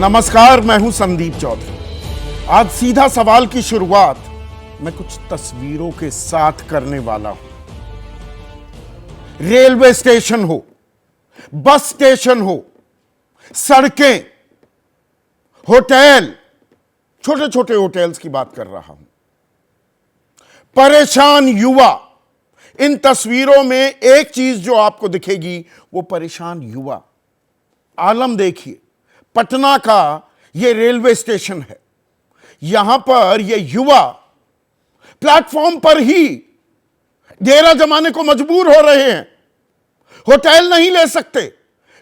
नमस्कार, मैं हूं संदीप चौधरी। आज सीधा सवाल की शुरुआत मैं कुछ तस्वीरों के साथ करने वाला हूं। रेलवे स्टेशन हो, बस स्टेशन हो, सड़कें, होटल, छोटे छोटे होटल्स की बात कर रहा हूं। परेशान युवा, इन तस्वीरों में एक चीज जो आपको दिखेगी वो परेशान युवा। आलम देखिए, पटना का यह रेलवे स्टेशन है। यहां पर यह युवा प्लेटफॉर्म पर ही डेरा जमाने को मजबूर हो रहे हैं। होटल नहीं ले सकते,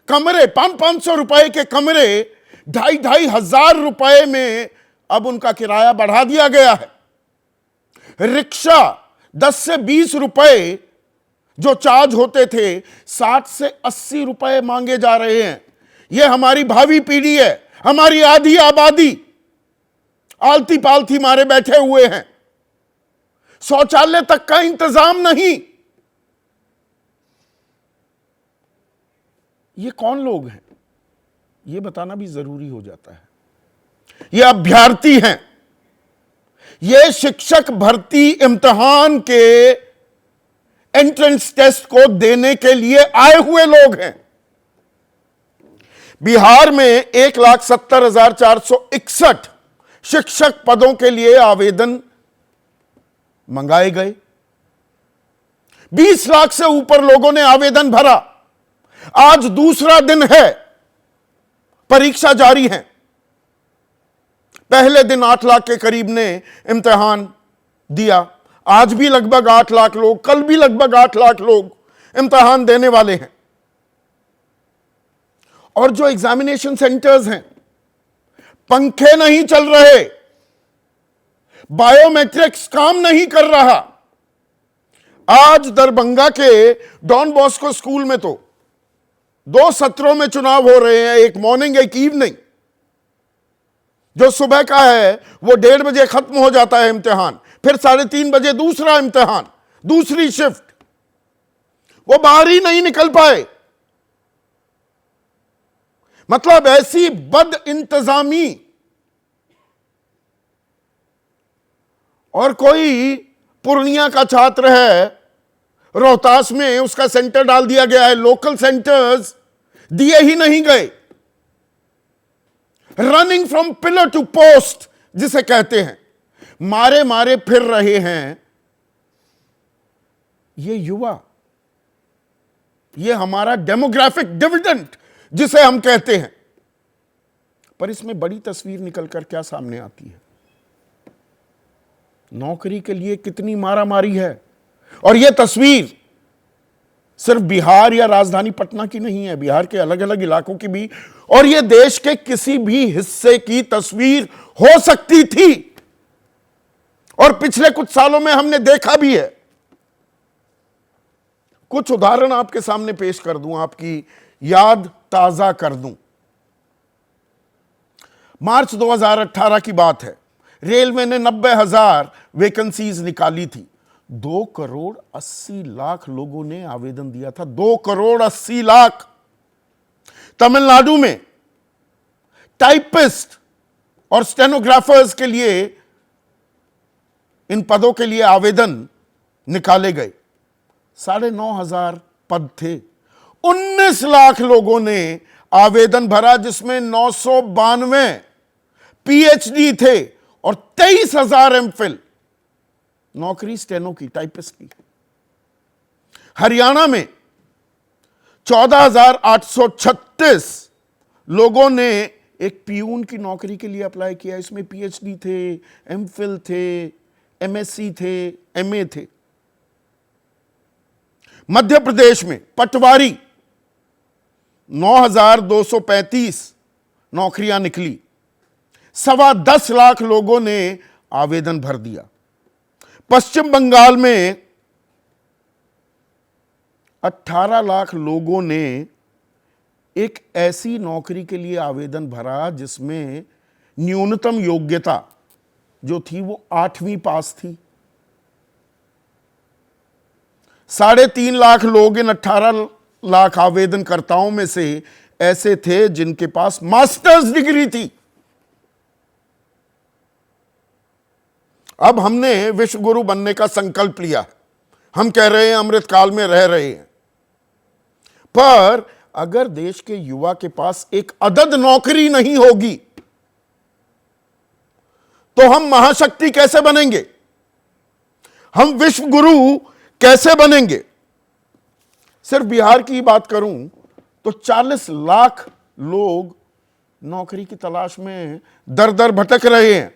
कमरे 500 रुपए के कमरे 2,500 रुपए में अब उनका किराया बढ़ा दिया गया है। रिक्शा 10 से 20 रुपए जो चार्ज होते थे 60 से 80 रुपए मांगे जा रहे हैं। यह हमारी भावी पीढ़ी है, हमारी आधी आबादी आलती पालती मारे बैठे हुए हैं। शौचालय तक का इंतजाम नहीं। ये कौन लोग हैं, यह बताना भी जरूरी हो जाता है। ये अभ्यर्थी हैं, ये शिक्षक भर्ती इम्तिहान के एंट्रेंस टेस्ट को देने के लिए आए हुए लोग हैं। बिहार में 1,70,461 शिक्षक पदों के लिए आवेदन मंगाए गए। 20 लाख से ऊपर लोगों ने आवेदन भरा। आज दूसरा दिन है, परीक्षा जारी है। पहले दिन 8 लाख के करीब ने इम्तिहान दिया। आज भी लगभग 8 लाख लोग, कल भी लगभग 8 लाख लोग इम्तिहान देने वाले हैं। और जो एग्जामिनेशन सेंटर्स हैं, पंखे नहीं चल रहे, बायोमेट्रिक्स काम नहीं कर रहा। आज दरभंगा के डॉन बॉस्को स्कूल में तो 2 सत्रों में चुनाव हो रहे हैं, एक मॉर्निंग एक इवनिंग। जो सुबह का है वो 1:30 बजे खत्म हो जाता है इम्तिहान, फिर 3:30 बजे दूसरा इम्तिहान, दूसरी शिफ्ट। वो बाहर ही नहीं निकल पाए। मतलब ऐसी बद इंतजामी। और कोई पूर्णिया का छात्र है, रोहतास में उसका सेंटर डाल दिया गया है। लोकल सेंटर्स दिए ही नहीं गए। Running from pillar to post जिसे कहते हैं, मारे मारे फिर रहे हैं ये युवा। ये हमारा डेमोग्राफिक डिविडेंड जिसे हम कहते हैं। पर इसमें बड़ी तस्वीर निकलकर क्या सामने आती है? नौकरी के लिए कितनी मारामारी है। और यह तस्वीर सिर्फ बिहार या राजधानी पटना की नहीं है, बिहार के अलग अलग इलाकों की भी, और यह देश के किसी भी हिस्से की तस्वीर हो सकती थी। और पिछले कुछ सालों में हमने देखा भी है। कुछ उदाहरण आपके सामने पेश कर दूं, आपकी याद ताजा कर दूं। मार्च 2018 की बात है। रेलवे ने 90,000 वैकेंसीज निकाली थी। 2,80,00,000 लोगों ने आवेदन दिया था। 2,80,00,000। तमिलनाडु में टाइपिस्ट और स्टेनोग्राफर्स के लिए, इन पदों के लिए आवेदन निकाले गए। 9,500 पद थे। 19 लाख लोगों ने आवेदन भरा, जिसमें 992 पीएचडी थे और 23,000 एमफिल। नौकरी स्टेनो की, टाइपिस्ट की। हरियाणा में 14,836 लोगों ने एक पियून की नौकरी के लिए अप्लाई किया। इसमें पीएचडी थे, एमफिल थे, एमएससी थे, एमए थे। मध्य प्रदेश में पटवारी 9,235 नौकरियां निकली। 10.25 लाख लोगों ने आवेदन भर दिया। पश्चिम बंगाल में 18 लाख लोगों ने एक ऐसी नौकरी के लिए आवेदन भरा जिसमें न्यूनतम योग्यता जो थी वो 8वीं पास थी। 3.5 लाख लोग इन 18 लाख आवेदनकर्ताओं में से ऐसे थे जिनके पास मास्टर्स डिग्री थी। अब हमने विश्व गुरु बनने का संकल्प लिया है, हम कह रहे हैं अमृतकाल में रह रहे हैं, पर अगर देश के युवा के पास एक अदद नौकरी नहीं होगी तो हम महाशक्ति कैसे बनेंगे, हम विश्व गुरु कैसे बनेंगे। सिर्फ बिहार की बात करूं तो 40 लाख लोग नौकरी की तलाश में दर दर भटक रहे हैं।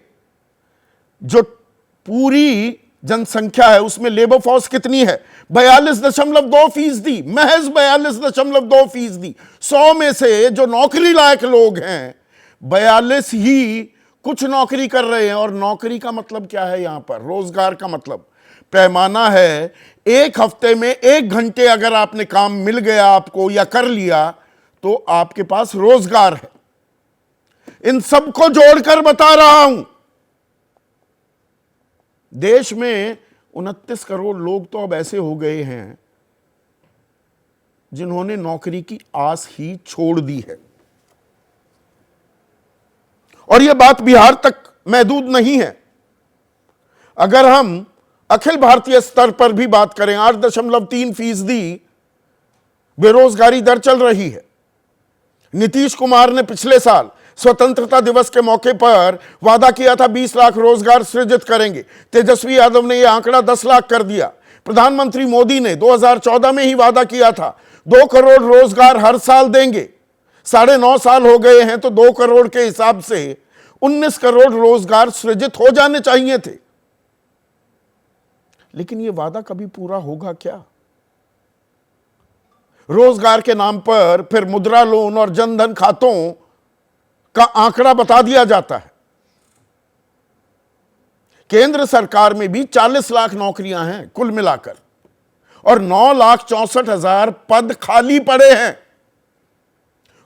जो पूरी जनसंख्या है उसमें लेबर फोर्स कितनी है? 42.2%, महज 42.2%। 100 में से जो नौकरी लायक लोग हैं 42 ही कुछ नौकरी कर रहे हैं। और नौकरी का मतलब क्या है? यहां पर रोजगार का मतलब पैमाना है, एक हफ्ते में 1 घंटे अगर आपने काम मिल गया आपको या कर लिया तो आपके पास रोजगार है। इन सबको जोड़कर बता रहा हूं, देश में 29 करोड़ लोग तो अब ऐसे हो गए हैं जिन्होंने नौकरी की आस ही छोड़ दी है। और यह बात बिहार तक महदूद नहीं है। अगर हम अखिल भारतीय स्तर पर भी बात करें, 8.3% बेरोजगारी दर चल रही है। नीतीश कुमार ने पिछले साल स्वतंत्रता दिवस के मौके पर वादा किया था 20 लाख रोजगार सृजित करेंगे। तेजस्वी यादव ने यह आंकड़ा 10 लाख कर दिया। प्रधानमंत्री मोदी ने 2014 में ही वादा किया था 2 करोड़ रोजगार हर साल देंगे। 9.5 साल हो गए हैं तो 2 करोड़ के हिसाब से 19 करोड़ रोजगार सृजित हो जाने चाहिए थे। लेकिन यह वादा कभी पूरा होगा क्या? रोजगार के नाम पर फिर मुद्रा लोन और जनधन खातों का आंकड़ा बता दिया जाता है। केंद्र सरकार में भी 40 लाख नौकरियां हैं कुल मिलाकर और 9,64,000 पद खाली पड़े हैं।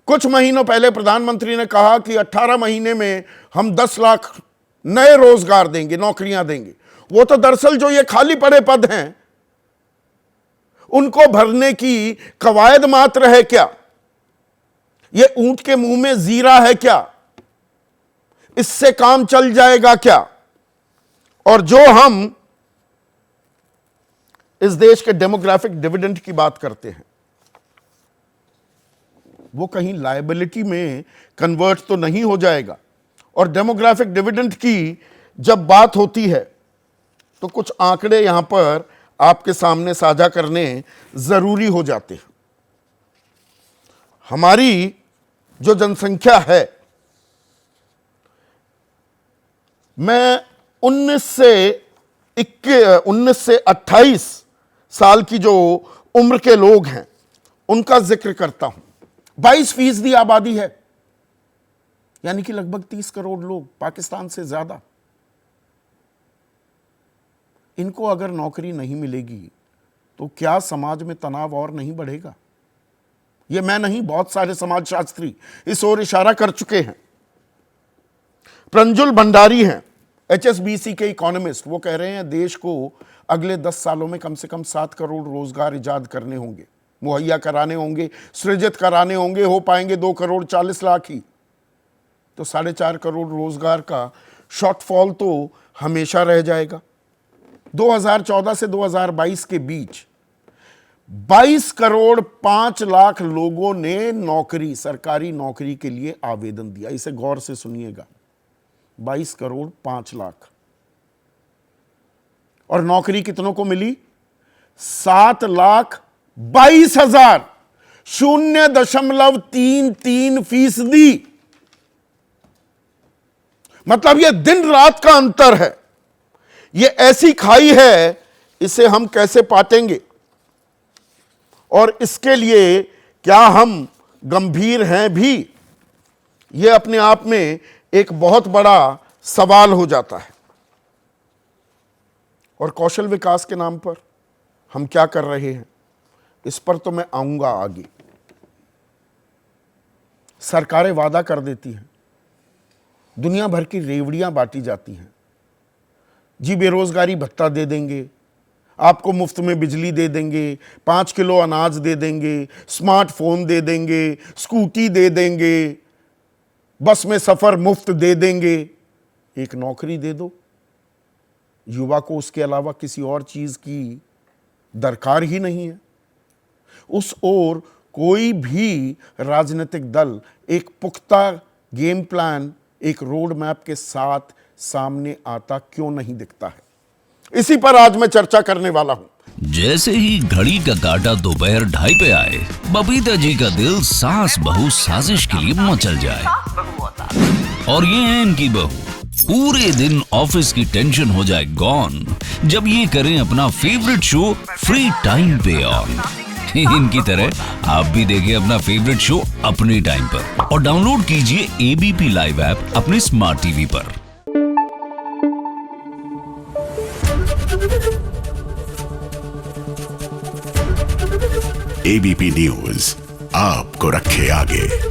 कुछ महीनों पहले प्रधानमंत्री ने कहा कि 18 महीने में हम 10 लाख नए रोजगार देंगे, नौकरियां देंगे। वो तो दरअसल जो ये खाली पड़े पद हैं उनको भरने की कवायद मात्र है क्या? ये ऊंट के मुंह में जीरा है क्या? इससे काम चल जाएगा क्या? और जो हम इस देश के डेमोग्राफिक डिविडेंड की बात करते हैं वो कहीं लायबिलिटी में कन्वर्ट तो नहीं हो जाएगा। और डेमोग्राफिक डिविडेंड की जब बात होती है तो कुछ आंकड़े यहां पर आपके सामने साझा करने जरूरी हो जाते हैं। हमारी जो जनसंख्या है, मैं 19 से 28 साल की जो उम्र के लोग हैं उनका जिक्र करता हूं। 22% आबादी है, यानी कि लगभग 30 करोड़ लोग, पाकिस्तान से ज्यादा। इनको अगर नौकरी नहीं मिलेगी तो क्या समाज में तनाव और नहीं बढ़ेगा? यह मैं नहीं, बहुत सारे समाजशास्त्री इस ओर इशारा कर चुके हैं। प्रंजुल भंडारी हैं, HSBC के इकोनॉमिस्ट। वो कह रहे हैं देश को अगले 10 सालों में कम से कम 7 करोड़ रोजगार इजाद करने होंगे, मुहैया कराने होंगे, सृजित कराने होंगे। हो पाएंगे 2 करोड़ 40 लाख ही, तो 4.5 करोड़ रोजगार का शॉर्टफॉल तो हमेशा रह जाएगा। 2014 से 2022 के बीच 22 करोड़ 5 लाख लोगों ने नौकरी, सरकारी नौकरी के लिए आवेदन दिया। इसे गौर से सुनिएगा, 22 करोड़ 5 लाख। और नौकरी कितनों को मिली? 7,22,000, 0.33%। मतलब यह दिन रात का अंतर है। यह ऐसी खाई है, इसे हम कैसे पाटेंगे और इसके लिए क्या हम गंभीर हैं भी, यह अपने आप में एक बहुत बड़ा सवाल हो जाता है। और कौशल विकास के नाम पर हम क्या कर रहे हैं, इस पर तो मैं आऊंगा आगे। सरकारें वादा कर देती हैं, दुनिया भर की रेवड़ियां बांटी जाती हैं। जी बेरोजगारी भत्ता दे देंगे, आपको मुफ्त में बिजली दे देंगे, 5 किलो अनाज दे देंगे, स्मार्टफोन दे देंगे, स्कूटी दे देंगे, बस में सफर मुफ्त दे देंगे। एक नौकरी दे दो, युवा को उसके अलावा किसी और चीज की दरकार ही नहीं है। उस ओर कोई भी राजनीतिक दल एक पुख्ता गेम प्लान, एक रोड मैप के साथ सामने आता क्यों नहीं दिखता है? इसी पर आज मैं चर्चा करने वाला हूं। जैसे ही घड़ी का काटा दोपहर 2:30 पे आए, बबीता जी का दिल सास बहू साजिश के लिए मचल जाए। और ये है इनकी बहू, पूरे दिन ऑफिस की टेंशन हो जाए गॉन जब ये करें अपना फेवरेट शो फ्री टाइम पे ऑन। इनकी तरह आप भी देखिए अपना फेवरेट शो अपने टाइम पर और डाउनलोड कीजिए एबीपी लाइव ऐप अपने स्मार्ट टीवी पर। एबीपी न्यूज आपको रखे आगे।